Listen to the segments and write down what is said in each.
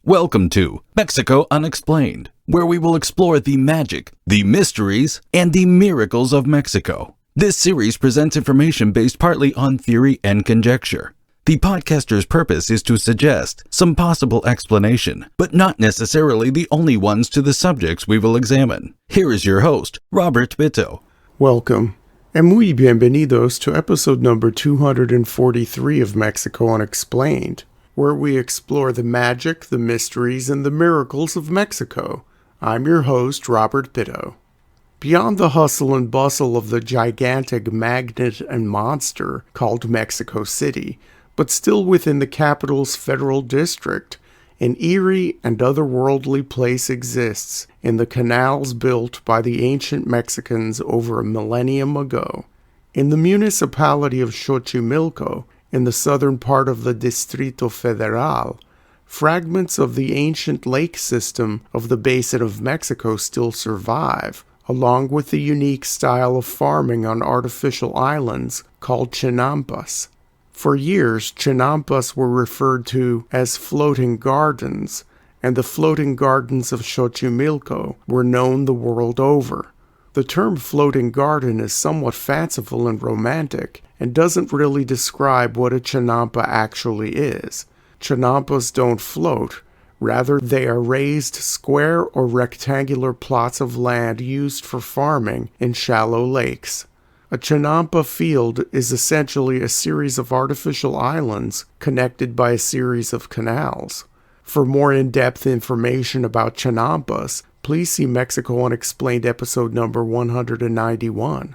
Welcome to Mexico Unexplained, where we will explore the magic, the mysteries, and the miracles of Mexico. This series presents information based partly on theory and conjecture. The podcaster's purpose is to suggest some possible explanation, but not necessarily the only ones to the subjects we will examine. Here is your host, Robert Bitto. Welcome, and muy bienvenidos to episode number 243 of Mexico Unexplained, where we explore the magic, the mysteries, and the miracles of Mexico. I'm your host, Robert Bitto. Beyond the hustle and bustle of the gigantic magnet and monster called Mexico City, but still within the capital's federal district, an eerie and otherworldly place exists in the canals built by the ancient Mexicans over a millennium ago. In the municipality of Xochimilco, in the southern part of the Distrito Federal, fragments of the ancient lake system of the Basin of Mexico still survive, along with the unique style of farming on artificial islands called chinampas. For years, chinampas were referred to as floating gardens, and the floating gardens of Xochimilco were known the world over. The term floating garden is somewhat fanciful and romantic, and doesn't really describe what a chinampa actually is. Chinampas don't float. Rather, they are raised square or rectangular plots of land used for farming in shallow lakes. A chinampa field is essentially a series of artificial islands connected by a series of canals. For more in-depth information about chinampas, please see Mexico Unexplained episode number 191.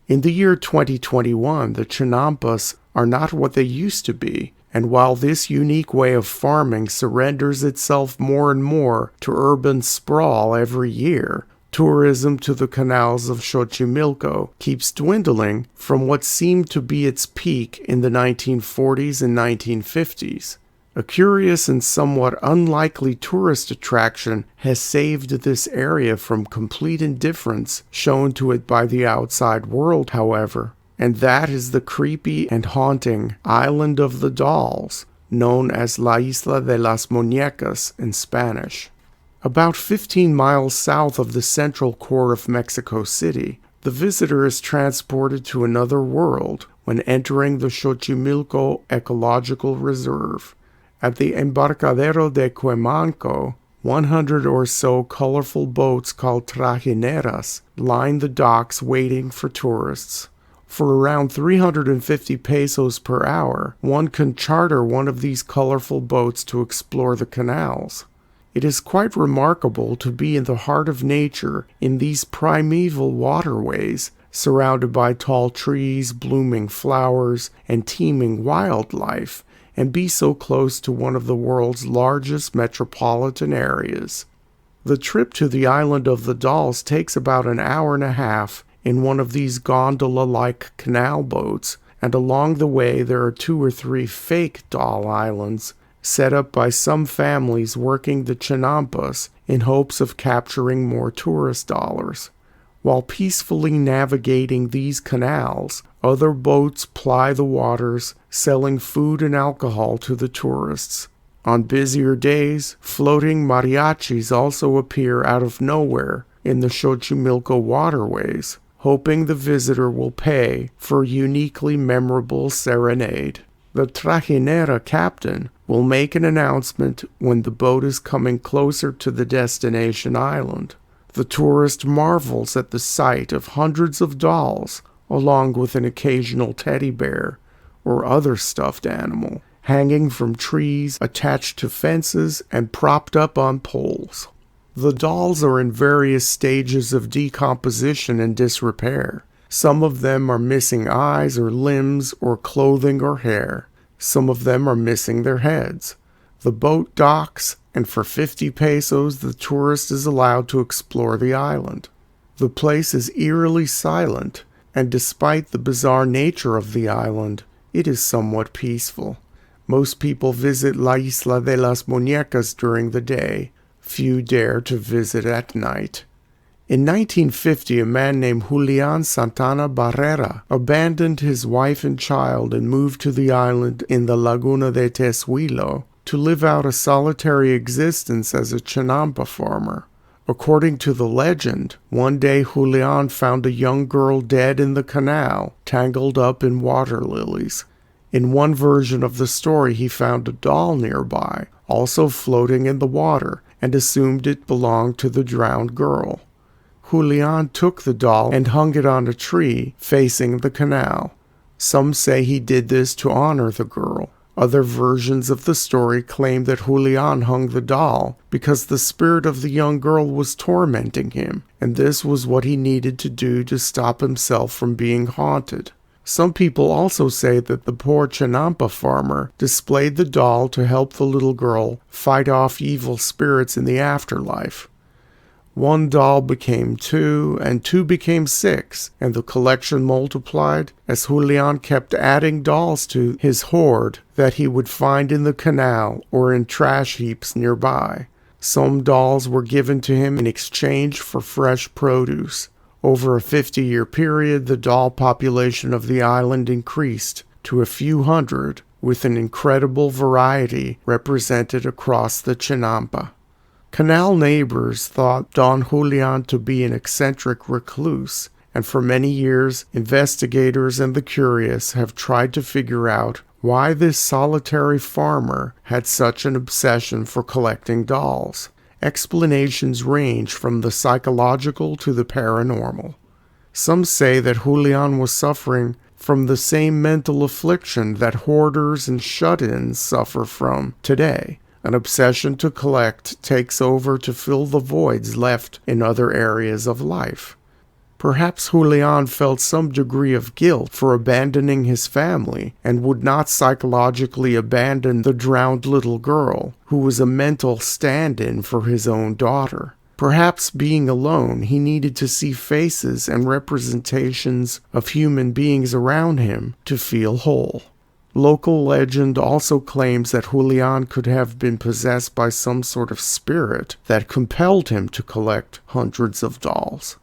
In the year 2021, the chinampas are not what they used to be, and while this unique way of farming surrenders itself more and more to urban sprawl every year, tourism to the canals of Xochimilco keeps dwindling from what seemed to be its peak in the 1940s and 1950s. A curious and somewhat unlikely tourist attraction has saved this area from complete indifference shown to it by the outside world, however, and that is the creepy and haunting Island of the Dolls, known as La Isla de las Muñecas in Spanish. About 15 miles south of the central core of Mexico City, the visitor is transported to another world when entering the Xochimilco Ecological Reserve. At the Embarcadero de Cuemanco, 100 or so colorful boats called trajineras line the docks waiting for tourists. For around 350 pesos per hour, one can charter one of these colorful boats to explore the canals. It is quite remarkable to be in the heart of nature in these primeval waterways, surrounded by tall trees, blooming flowers, and teeming wildlife, and be so close to one of the world's largest metropolitan areas. The trip to the Island of the Dolls takes about an hour and a half in one of these gondola-like canal boats, and along the way there are 2 or 3 fake doll islands set up by some families working the chinampas in hopes of capturing more tourist dollars. While peacefully navigating these canals, other boats ply the waters, selling food and alcohol to the tourists. On busier days, floating mariachis also appear out of nowhere in the Xochimilco waterways, hoping the visitor will pay for a uniquely memorable serenade. The trajinera captain will make an announcement when the boat is coming closer to the destination island. The tourist marvels at the sight of hundreds of dolls, along with an occasional teddy bear or other stuffed animal, hanging from trees, attached to fences, and propped up on poles. The dolls are in various stages of decomposition and disrepair. Some of them are missing eyes or limbs or clothing or hair. Some of them are missing their heads. The boat docks, and for 50 pesos the tourist is allowed to explore the island. The place is eerily silent, and despite the bizarre nature of the island, it is somewhat peaceful. Most people visit La Isla de las Muñecas during the day. Few dare to visit at night. In 1950, a man named Julian Santana abandoned his wife and child and moved to the island in the Laguna de Tezuilo to live out a solitary existence as a chinampa farmer. According to the legend, one day Julian found a young girl dead in the canal, tangled up in water lilies. In one version of the story, he found a doll nearby, also floating in the water, and assumed it belonged to the drowned girl. Julian took the doll and hung it on a tree facing the canal. Some say he did this to honor the girl. Other versions of the story claim that Julian hung the doll because the spirit of the young girl was tormenting him, and this was what he needed to do to stop himself from being haunted. Some people also say that the poor chinampa farmer displayed the doll to help the little girl fight off evil spirits in the afterlife. One doll became 2, and 2 became 6, and the collection multiplied as Julian kept adding dolls to his hoard that he would find in the canal or in trash heaps nearby. Some dolls were given to him in exchange for fresh produce. Over a 50-year period, the doll population of the island increased to a few hundred, with an incredible variety represented across the Chinampa. Canal neighbors thought Don Julian to be an eccentric recluse, and for many years, investigators and the curious have tried to figure out why this solitary farmer had such an obsession for collecting dolls. Explanations range from the psychological to the paranormal. Some say that Julian was suffering from the same mental affliction that hoarders and shut-ins suffer from today. An obsession to collect takes over to fill the voids left in other areas of life. Perhaps Julian felt some degree of guilt for abandoning his family and would not psychologically abandon the drowned little girl, who was a mental stand-in for his own daughter. Perhaps being alone, he needed to see faces and representations of human beings around him to feel whole. Local legend also claims that Julian could have been possessed by some sort of spirit that compelled him to collect hundreds of dolls.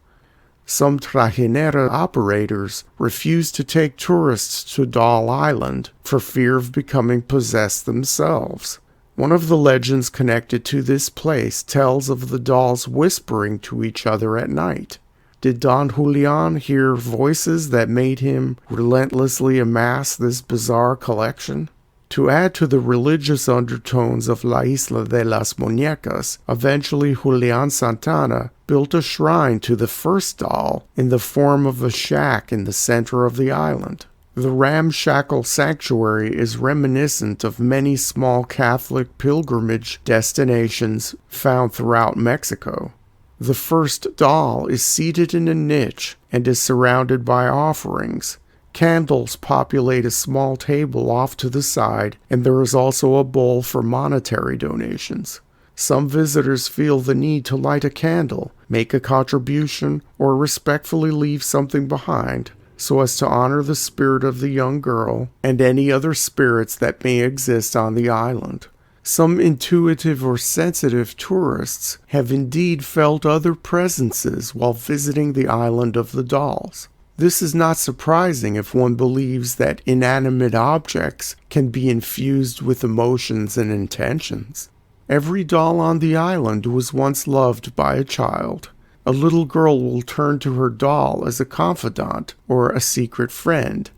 Some trajinera operators refused to take tourists to Doll Island for fear of becoming possessed themselves. One of the legends connected to this place tells of the dolls whispering to each other at night. Did Don Julian hear voices that made him relentlessly amass this bizarre collection? To add to the religious undertones of La Isla de las Muñecas, eventually Julian Santana built a shrine to the first doll in the form of a shack in the center of the island. The ramshackle sanctuary is reminiscent of many small Catholic pilgrimage destinations found throughout Mexico. The first doll is seated in a niche and is surrounded by offerings. Candles populate a small table off to the side, and there is also a bowl for monetary donations. Some visitors feel the need to light a candle, make a contribution, or respectfully leave something behind, so as to honor the spirit of the young girl and any other spirits that may exist on the island. Some intuitive or sensitive tourists have indeed felt other presences while visiting the island of the dolls. This is not surprising if one believes that inanimate objects can be infused with emotions and intentions. Every doll on the island was once loved by a child. A little girl will turn to her doll as a confidant or a secret friend,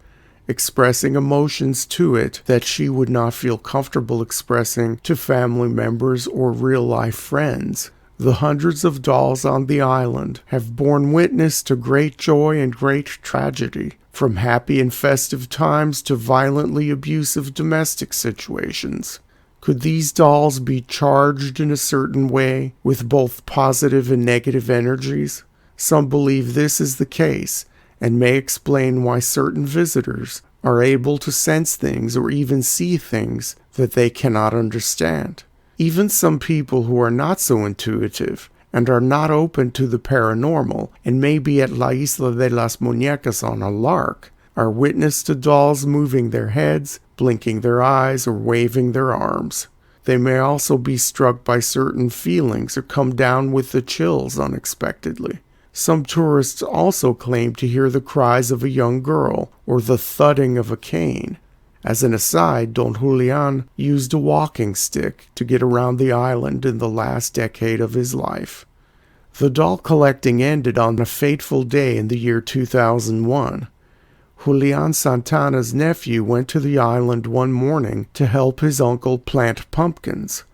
expressing emotions to it that she would not feel comfortable expressing to family members or real-life friends. The hundreds of dolls on the island have borne witness to great joy and great tragedy, from happy and festive times to violently abusive domestic situations. Could these dolls be charged in a certain way with both positive and negative energies? Some believe this is the case, and may explain why certain visitors are able to sense things or even see things that they cannot understand. Even some people who are not so intuitive and are not open to the paranormal and may be at La Isla de las Muñecas on a lark are witness to dolls moving their heads, blinking their eyes, or waving their arms. They may also be struck by certain feelings or come down with the chills unexpectedly. Some tourists also claim to hear the cries of a young girl or the thudding of a cane. As an aside, Don Julian used a walking stick to get around the island in the last decade of his life. The doll collecting ended on a fateful day in the year 2001. Julian Santana's nephew went to the island one morning to help his uncle plant pumpkins.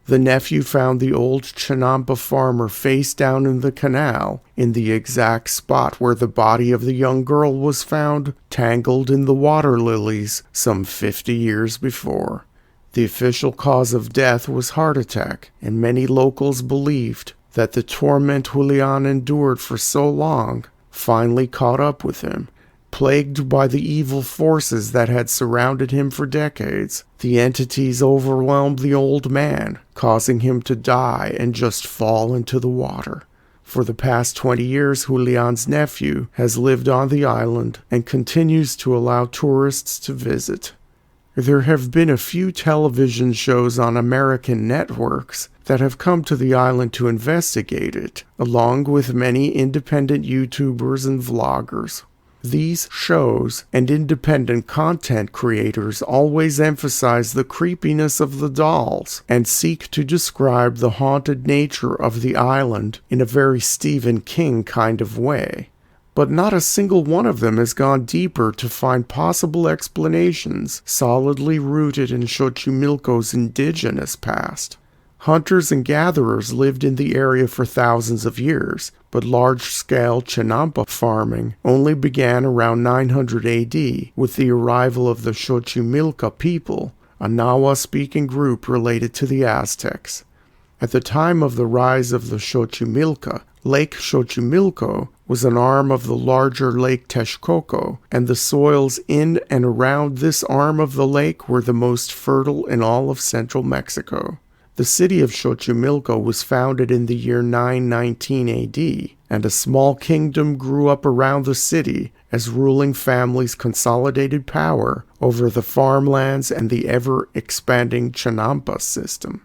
The nephew found the old Chinampa farmer face down in the canal, in the exact spot where the body of the young girl was found, tangled in the water lilies some 50 years before. The official cause of death was heart attack, and many locals believed that the torment Julian endured for so long finally caught up with him. Plagued by the evil forces that had surrounded him for decades, the entities overwhelmed the old man, causing him to die and just fall into the water. For the past 20 years, Julian's nephew has lived on the island and continues to allow tourists to visit. There have been a few television shows on American networks that have come to the island to investigate it, along with many independent YouTubers and vloggers. These shows and independent content creators always emphasize the creepiness of the dolls and seek to describe the haunted nature of the island in a very Stephen King kind of way. But not a single one of them has gone deeper to find possible explanations solidly rooted in Xochimilco's indigenous past. Hunters and gatherers lived in the area for thousands of years, but large-scale Chinampa farming only began around 900 AD with the arrival of the Xochimilco people, a Nahua-speaking group related to the Aztecs. At the time of the rise of the Xochimilco, Lake Xochimilco was an arm of the larger Lake Texcoco, and the soils in and around this arm of the lake were the most fertile in all of central Mexico. The city of Xochimilco was founded in the year 919 AD, and a small kingdom grew up around the city as ruling families consolidated power over the farmlands and the ever-expanding Chinampa system.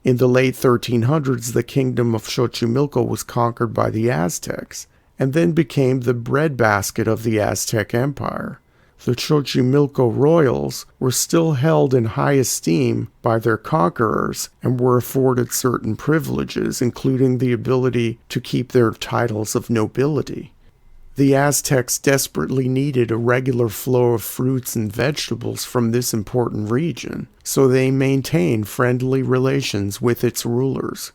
In the late 1300s, the kingdom of Xochimilco was conquered by the Aztecs, and then became the breadbasket of the Aztec Empire. The Xochimilco royals were still held in high esteem by their conquerors and were afforded certain privileges, including the ability to keep their titles of nobility. The Aztecs desperately needed a regular flow of fruits and vegetables from this important region, so they maintained friendly relations with its rulers.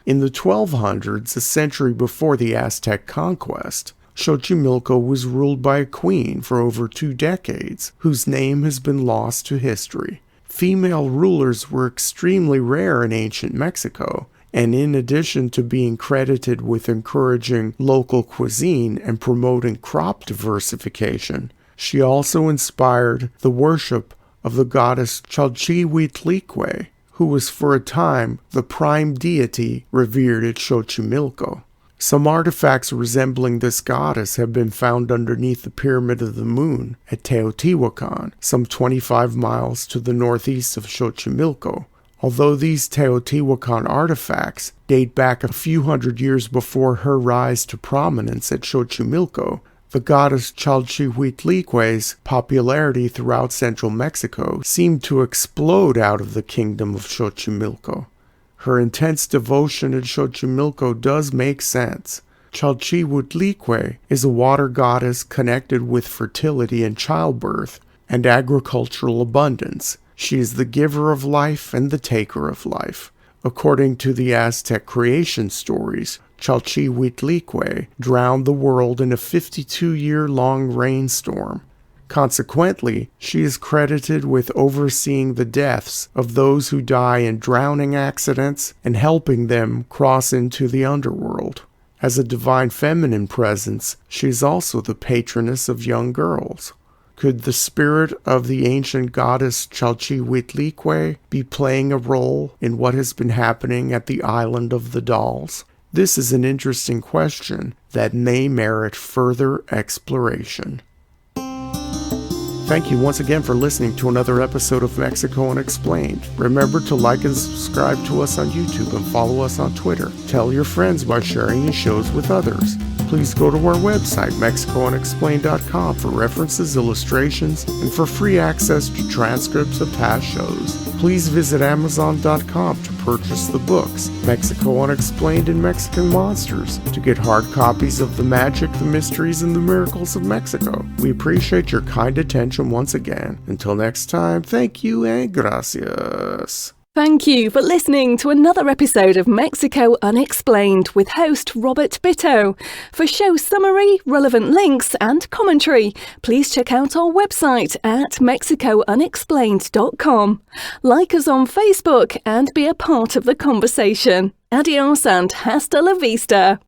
In the 1200s, a century before the Aztec conquest, Xochimilco was ruled by a queen for over 2 decades, whose name has been lost to history. Female rulers were extremely rare in ancient Mexico, and in addition to being credited with encouraging local cuisine and promoting crop diversification, she also inspired the worship of the goddess Xochimilco, who was for a time the prime deity revered at Xochimilco. Some artifacts resembling this goddess have been found underneath the Pyramid of the Moon at Teotihuacan, some 25 miles to the northeast of Xochimilco. Although these Teotihuacan artifacts date back a few hundred years before her rise to prominence at Xochimilco, the goddess Xochimilco's popularity throughout central Mexico seemed to explode out of the kingdom of Xochimilco. Her intense devotion at Xochimilco does make sense. Xochimilco is a water goddess connected with fertility and childbirth and agricultural abundance. She is the giver of life and the taker of life. According to the Aztec creation stories, Xochimilco drowned the world in a 52-year-long rainstorm. Consequently, she is credited with overseeing the deaths of those who die in drowning accidents and helping them cross into the underworld. As a divine feminine presence, she is also the patroness of young girls. Could the spirit of the ancient goddess Xochimilco be playing a role in what has been happening at the Island of the Dolls? This is an interesting question that may merit further exploration. Thank you once again for listening to another episode of Mexico Unexplained. Remember to like and subscribe to us on YouTube and follow us on Twitter. Tell your friends by sharing these shows with others. please go to our website, MexicoUnexplained.com, for references, illustrations, and for free access to transcripts of past shows. Please visit Amazon.com to purchase the books Mexico Unexplained and Mexican Monsters to get hard copies of The Magic, the Mysteries, and the Miracles of Mexico. We appreciate your kind attention once again. Until next time, thank you and gracias. Thank you for listening to another episode of Mexico Unexplained with host Robert Bitto. For show summary, relevant links and commentary, please check out our website at mexicounexplained.com. Like us on Facebook and be a part of the conversation. Adios and hasta la vista.